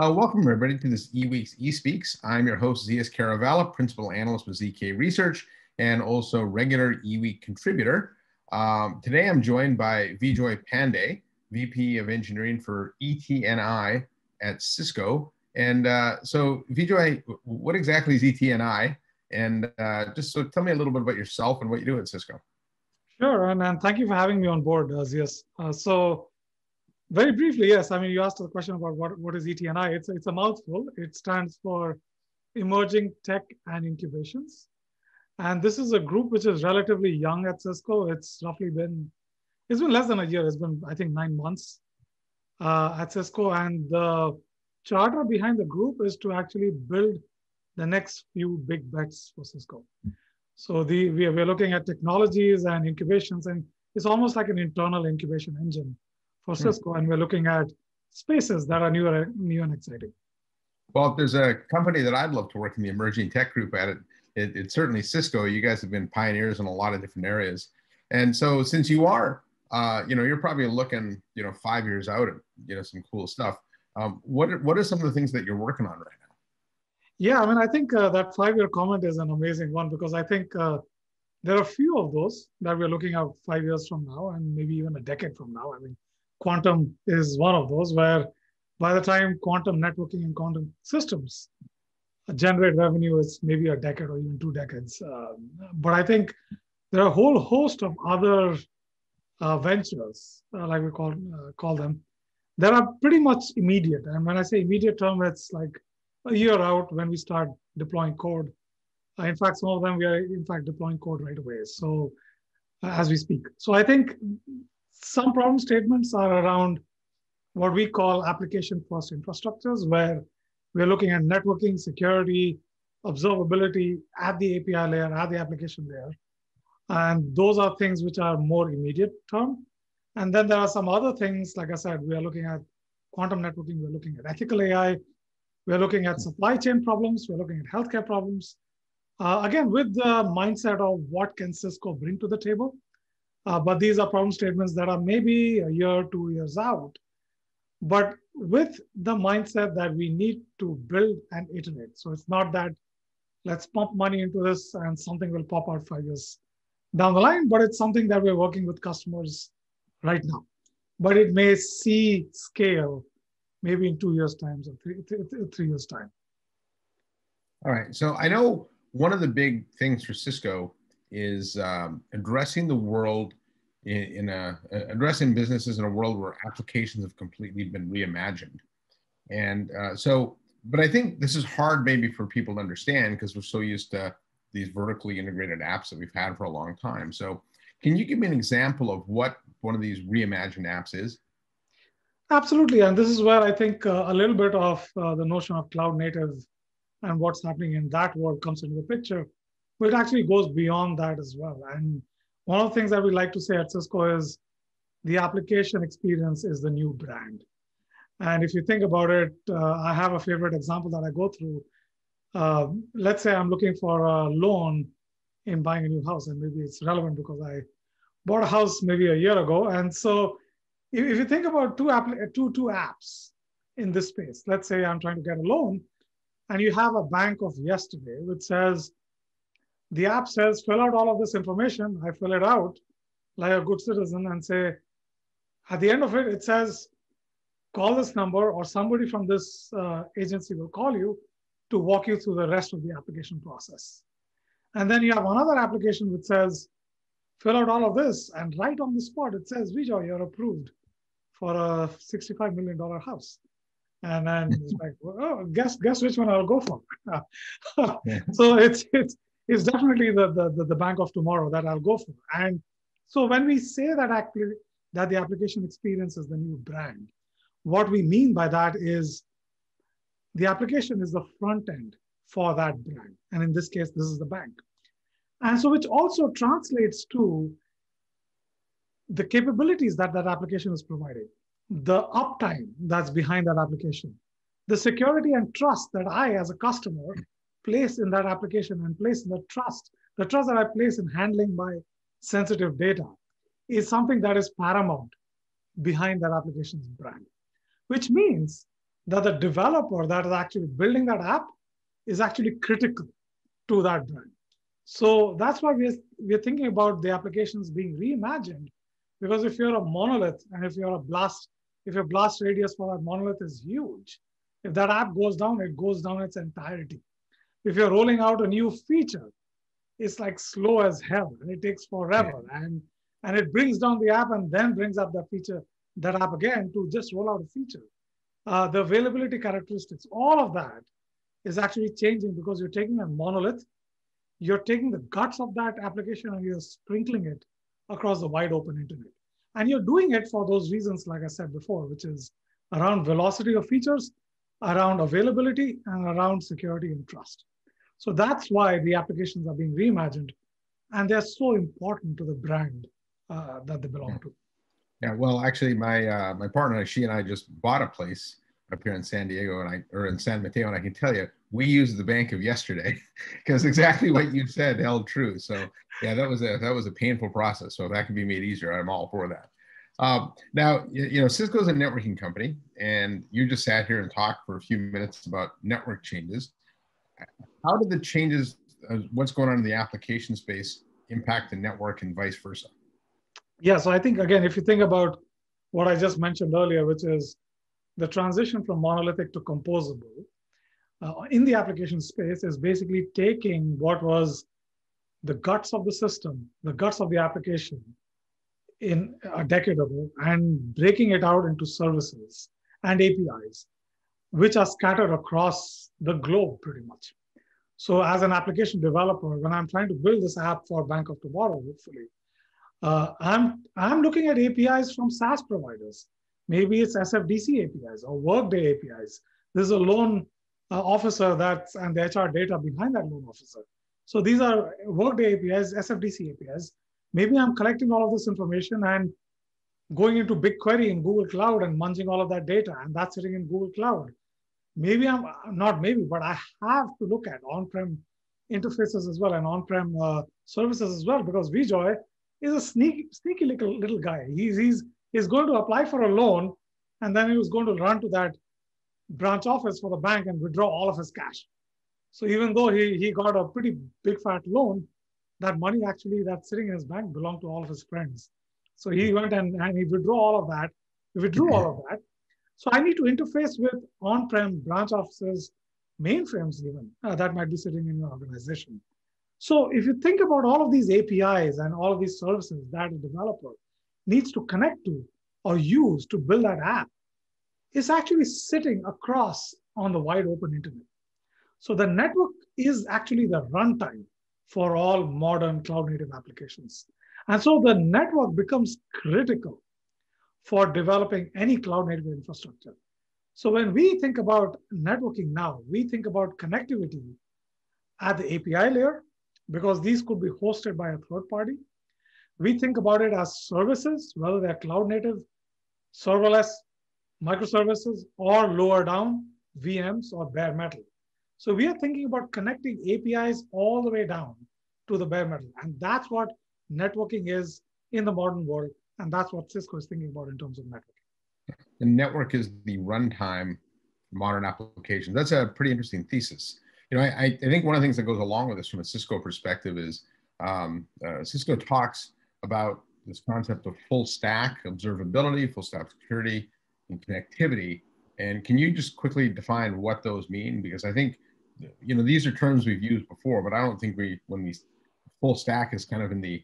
Welcome, everybody, to this eWEEK's eSpeaks. I'm your host, Zeus Kerravala, Principal Analyst with ZK Research, and also regular eWEEK contributor. Today, I'm joined by Vijoy Pandey, VP of Engineering for ETNI at Cisco. And so, Vijoy, what exactly is ETNI? And just so tell me a little bit about yourself and what you do at Cisco. Sure, and thank you for having me on board, Zeus. So very briefly, yes, I mean, you asked a question about what is ETNI. It's a mouthful. It stands for Emerging Tech and Incubations. And this is a group which is relatively young at Cisco. It's been less than a year. It's been, I think, 9 months at Cisco. And the charter behind the group is to actually build the next few big bets for Cisco. So we're looking at technologies and incubations, and it's almost like an internal incubation engine for Cisco. And we're looking at spaces that are new and exciting. Well, if there's a company that I'd love to work in the emerging tech group at, it's certainly Cisco. You guys have been pioneers in a lot of different areas. And so since you are, you're probably looking, 5 years out at, some cool stuff. What are some of the things that you're working on right now? Yeah, I mean, I think that 5-year comment is an amazing one, because I think there are a few of those that we're looking at 5 years from now, and maybe even a decade from now. I mean, quantum is one of those where by the time quantum networking and quantum systems generate revenue, is maybe a decade or even 2 decades. But I think there are a whole host of other ventures, like we call them, that are pretty much immediate. And when I say immediate term, it's like a year out when we start deploying code. In fact, some of them we are in fact deploying code right away. So as we speak. So I think some problem statements are around what we call application first infrastructures, where we're looking at networking, security, observability at the API layer, at the application layer. And those are things which are more immediate term. And then there are some other things, like I said, we are looking at quantum networking, we're looking at ethical AI, we're looking at supply chain problems, we're looking at healthcare problems. Again, with the mindset of what can Cisco bring to the table. But these are problem statements that are maybe a year, 2 years out, but with the mindset that we need to build and iterate. So it's not that let's pump money into this and something will pop out 5 years down the line, but it's something that we're working with customers right now. But it may see scale maybe in 2 years' time or 3 years' time. All right. So I know one of the big things for Cisco is addressing the world addressing businesses in a world where applications have completely been reimagined. And but I think this is hard maybe for people to understand because we're so used to these vertically integrated apps that we've had for a long time. So can you give me an example of what one of these reimagined apps is? Absolutely. And this is where I think a little bit of the notion of cloud native and what's happening in that world comes into the picture. But it actually goes beyond that as well. And one of the things that we like to say at Cisco is the application experience is the new brand. And if you think about it, I have a favorite example that I go through. Let's say I'm looking for a loan in buying a new house, and maybe it's relevant because I bought a house maybe a year ago. And so if you think about two apps in this space, let's say I'm trying to get a loan, and you have a bank of yesterday, which says, the app says, fill out all of this information. I fill it out like a good citizen and say, at the end of it, it says, call this number or somebody from this agency will call you to walk you through the rest of the application process. And then you have another application which says, fill out all of this, and right on the spot, it says, Vijoy, you're approved for a $65 million house. And then it's like, oh, guess which one I'll go for. So it's definitely the bank of tomorrow that I'll go for. And so when we say that the application experience is the new brand, what we mean by that is the application is the front end for that brand. And in this case, this is the bank. And so which also translates to the capabilities that that application is providing, the uptime that's behind that application, the security and trust that I, as a customer, place in that application and place in the trust that I place in handling my sensitive data is something that is paramount behind that application's brand, which means that the developer that is actually building that app is actually critical to that brand. So that's why we're thinking about the applications being reimagined. Because if you're a monolith and if your blast radius for that monolith is huge, if that app goes down, it goes down its entirety. If you're rolling out a new feature, it's like slow as hell and it takes Yeah. forever. And it brings down the app and then brings up that app again to just roll out a feature. The availability characteristics, all of that is actually changing because you're taking a monolith, you're taking the guts of that application and you're sprinkling it across the wide open internet. And you're doing it for those reasons, like I said before, which is around velocity of features, around availability, and around security and trust. So that's why the applications are being reimagined, and they're so important to the brand that they belong to. Yeah, well, actually, my partner, she and I just bought a place up here in San Diego, or in San Mateo, and I can tell you, we used the bank of yesterday because exactly what you said held true. So yeah, that was a painful process. So if that can be made easier, I'm all for that. Now, Cisco's a networking company, and you just sat here and talked for a few minutes about network changes. How did the changes, what's going on in the application space, impact the network and vice versa? Yeah, so I think, again, if you think about what I just mentioned earlier, which is the transition from monolithic to composable in the application space is basically taking what was the guts of the system, the guts of the application in a decade ago, and breaking it out into services and APIs, which are scattered across the globe pretty much. So as an application developer, when I'm trying to build this app for Bank of Tomorrow, hopefully, I'm looking at APIs from SaaS providers. Maybe it's SFDC APIs or Workday APIs. There's a loan officer and the HR data behind that loan officer. So these are Workday APIs, SFDC APIs. Maybe I'm collecting all of this information and going into BigQuery in Google Cloud and munging all of that data, and that's sitting in Google Cloud. Maybe I'm not maybe, but I have to look at on-prem interfaces as well and on-prem services as well, because Vijoy is a sneaky little guy. He's going to apply for a loan, and then he was going to run to that branch office for the bank and withdraw all of his cash. So even though he got a pretty big fat loan, that money actually that's sitting in his bank belonged to all of his friends. So he went and he withdrew all of that. He withdrew all of that. So I need to interface with on-prem branch offices, mainframes even, that might be sitting in your organization. So if you think about all of these APIs and all of these services that a developer needs to connect to or use to build that app, it's actually sitting across on the wide open internet. So the network is actually the runtime for all modern cloud native applications. And so the network becomes critical for developing any cloud native infrastructure. So when we think about networking now, we think about connectivity at the API layer, because these could be hosted by a third party. We think about it as services, whether they're cloud native, serverless, microservices, or lower down VMs or bare metal. So we are thinking about connecting APIs all the way down to the bare metal. And that's what networking is in the modern world. And that's what Cisco is thinking about in terms of networking. The network is the runtime for modern applications. That's a pretty interesting thesis. I think one of the things that goes along with this from a Cisco perspective is Cisco talks about this concept of full stack observability, full stack security, and connectivity. And can you just quickly define what those mean? Because I think, these are terms we've used before, but I don't think full stack is kind of in the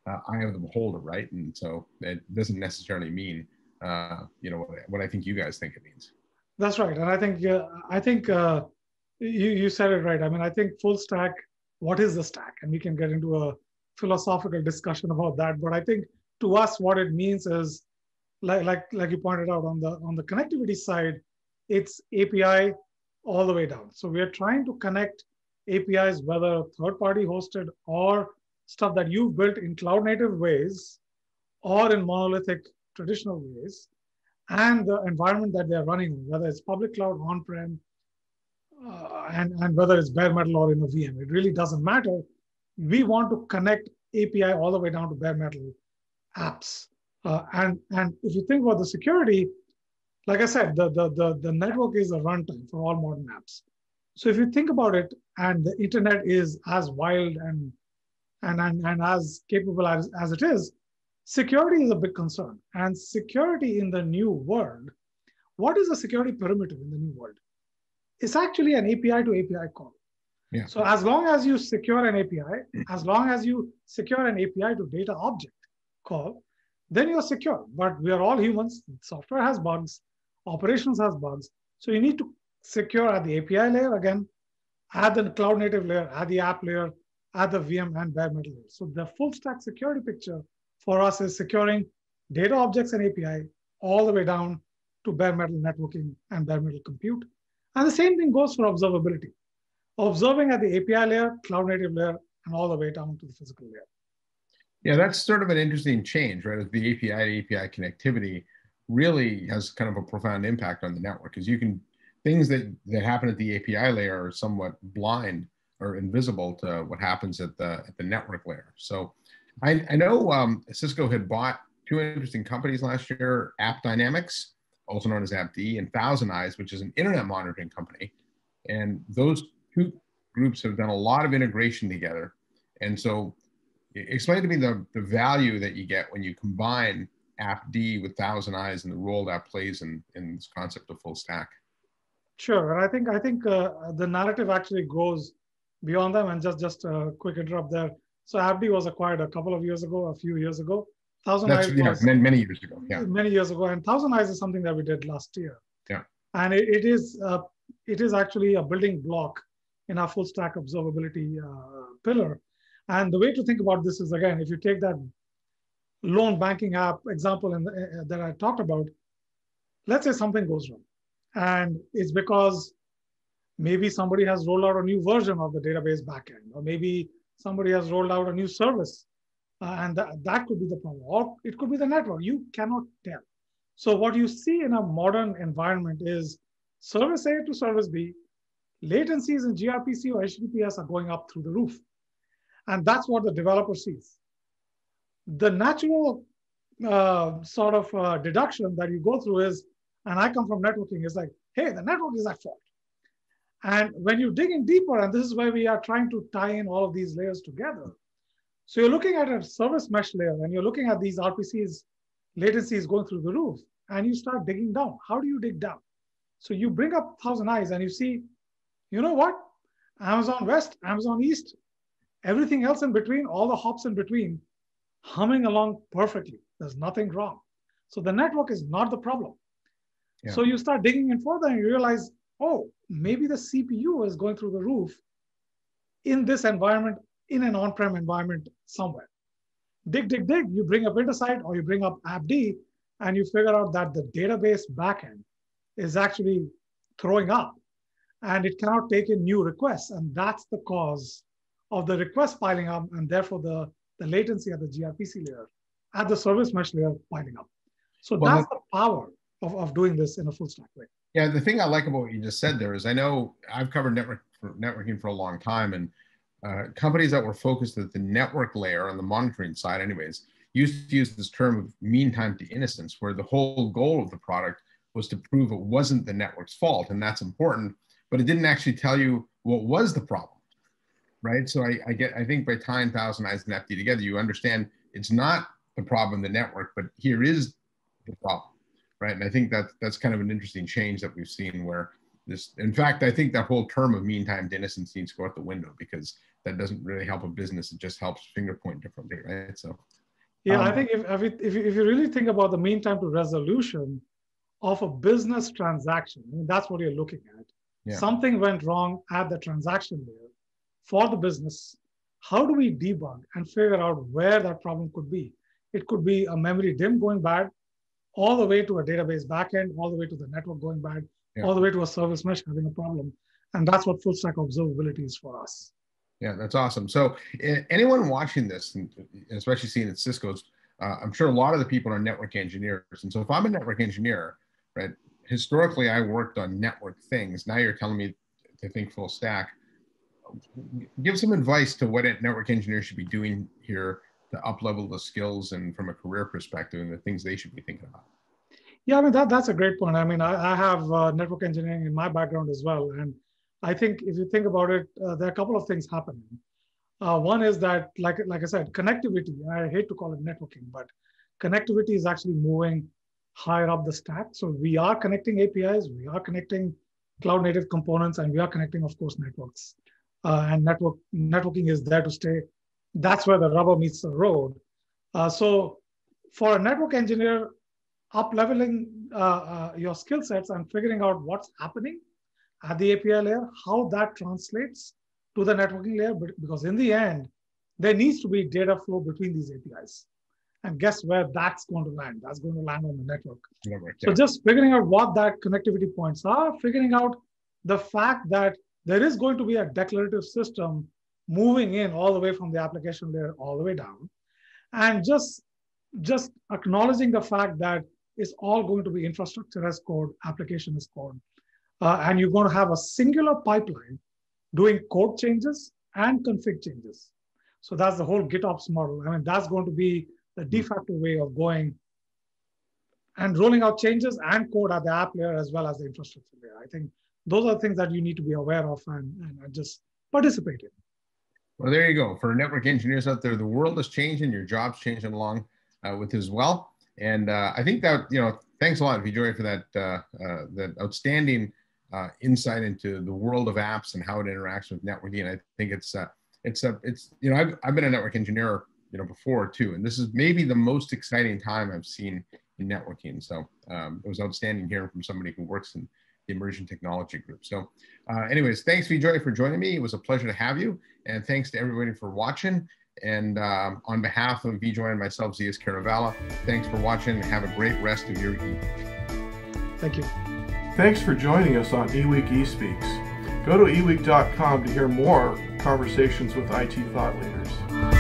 eye of the beholder, right? And so it doesn't necessarily mean, what I think you guys think it means. That's right. And I think you said it right. I mean, I think full stack, what is the stack? And we can get into a philosophical discussion about that. But I think to us, what it means is, like you pointed out on the connectivity side, it's API all the way down. So we are trying to connect APIs, whether third-party hosted or stuff that you've built in cloud-native ways or in monolithic traditional ways, and the environment that they're running, whether it's public cloud, on-prem, and whether it's bare metal or in a VM. It really doesn't matter. We want to connect API all the way down to bare metal apps. And if you think about the security, Like I said, the network is a runtime for all modern apps. So if you think about it, and the internet is as wild and as capable as it is, security is a big concern. And security in the new world, what is a security perimeter in the new world? It's actually an API to API call. Yeah. So as long as you secure an API, as long as you secure an API to data object call, then you're secure. But we are all humans. Software has bugs. Operations has bugs. So you need to secure at the API layer again, at the cloud native layer, at the app layer, at the VM and bare metal layer. So the full stack security picture for us is securing data objects and API all the way down to bare metal networking and bare metal compute. And the same thing goes for observability. Observing at the API layer, cloud native layer, and all the way down to the physical layer. Yeah, that's sort of an interesting change, right? As the API to API connectivity really has kind of a profound impact on the network, because you can, things that happen at the API layer are somewhat blind or invisible to what happens at the network layer. So I know Cisco had bought two interesting companies last year, App Dynamics, also known as AppD, and Thousand Eyes, which is an internet monitoring company. And those two groups have done a lot of integration together. And so explain to me the value that you get when you combine AppD with Thousand Eyes and the role that plays in this concept of full stack. Sure, and I think the narrative actually goes beyond them. And just a quick interrupt there. So AppD was acquired a couple of years ago, a few years ago. Thousand Eyes was many years ago. Yeah, many years ago, and Thousand Eyes is something that we did last year. Yeah, and it is actually a building block in our full stack observability pillar. And the way to think about this is, again, if you take that loan banking app example that I talked about, let's say something goes wrong. And it's because maybe somebody has rolled out a new version of the database backend, or maybe somebody has rolled out a new service. And that could be the problem. Or it could be the network. You cannot tell. So what you see in a modern environment is service A to service B, latencies in gRPC or HTTPS are going up through the roof. And that's what the developer sees. The natural sort of deduction that you go through is, and I come from networking, is like, hey, the network is at fault. And when you dig in deeper, and this is where we are trying to tie in all of these layers together. So you're looking at a service mesh layer, and you're looking at these RPCs, latencies going through the roof, and you start digging down. How do you dig down? So you bring up Thousand Eyes and you see, you know what? Amazon West, Amazon East, everything else in between, all the hops in between, humming along perfectly. There's nothing wrong. So the network is not the problem. Yeah. So you start digging in further and you realize, oh, maybe the CPU is going through the roof in this environment, in an on-prem environment somewhere. Dig, you bring up Intersight or you bring up AppD, and you figure out that the database backend is actually throwing up and it cannot take in new requests. And that's the cause of the request piling up, and therefore the latency at the gRPC layer, at the service mesh layer piling up. So that's the power of doing this in a full stack way. Yeah, the thing I like about what you just said there is, I know I've covered networking for a long time, and companies that were focused at the network layer on the monitoring side anyways, used to use this term of mean time to innocence, where the whole goal of the product was to prove it wasn't the network's fault, and that's important, but it didn't actually tell you what was the problem, right? So I think by tying Thousand Eyes and FD together, you understand it's not the problem, the network, but here is the problem, right? And I think that's kind of an interesting change that we've seen, where this, in fact, I think that whole term of mean time to innocence needs to go out the window, because that doesn't really help a business. It just helps finger point differently, right? So yeah, I think if you really think about the mean time to resolution of a business transaction, I mean, that's what you're looking at. Yeah. Something went wrong at the transaction layer for the business. How do we debug and figure out where that problem could be? It could be a memory DIMM going bad, all the way to a database backend, all the way to the network going bad, all the way to a service mesh having a problem. And that's what full stack observability is for us. Yeah, that's awesome. So anyone watching this, and especially seeing at Cisco's, I'm sure a lot of the people are network engineers. And so if I'm a network engineer, right, historically I worked on network things. Now you're telling me to think full stack. Give some advice to what a network engineer should be doing here to up-level the skills and from a career perspective and the things they should be thinking about. Yeah, I mean, that's a great point. I mean, I have network engineering in my background as well. And I think if you think about it, there are a couple of things happening. One is that, like I said, connectivity, I hate to call it networking, but connectivity is actually moving higher up the stack. So we are connecting APIs, we are connecting cloud native components, and we are connecting, of course, networks. And networking is there to stay. That's where the rubber meets the road. So for a network engineer, up leveling your skill sets and figuring out what's happening at the API layer, how that translates to the networking layer, because in the end, there needs to be data flow between these APIs. And guess where that's going to land? That's going to land on the network. So just figuring out what that connectivity points are, figuring out the fact that there is going to be a declarative system moving in all the way from the application layer all the way down, and just acknowledging the fact that it's all going to be infrastructure as code, application as code. And you're going to have a singular pipeline doing code changes and config changes. So that's the whole GitOps model. I mean, that's going to be the de facto way of going and rolling out changes and code at the app layer as well as the infrastructure layer. I think those are things that you need to be aware of and just participate in. Well, there you go. For network engineers out there, the world is changing. Your job's changing along with as well. And I think that, thanks a lot, Vijoy, for that outstanding insight into the world of apps and how it interacts with networking. And I think it's I've been a network engineer, before too, and this is maybe the most exciting time I've seen in networking. So it was outstanding hearing from somebody who works in the emerging technology group. So anyways, thanks, Vijoy, for joining me. It was a pleasure to have you. And thanks to everybody for watching. And on behalf of Vijoy and myself, Zeus Kerravala, thanks for watching and have a great rest of your evening. Thank you. Thanks for joining us on eWEEK eSpeaks. Go to eWEEK.com to hear more conversations with IT thought leaders.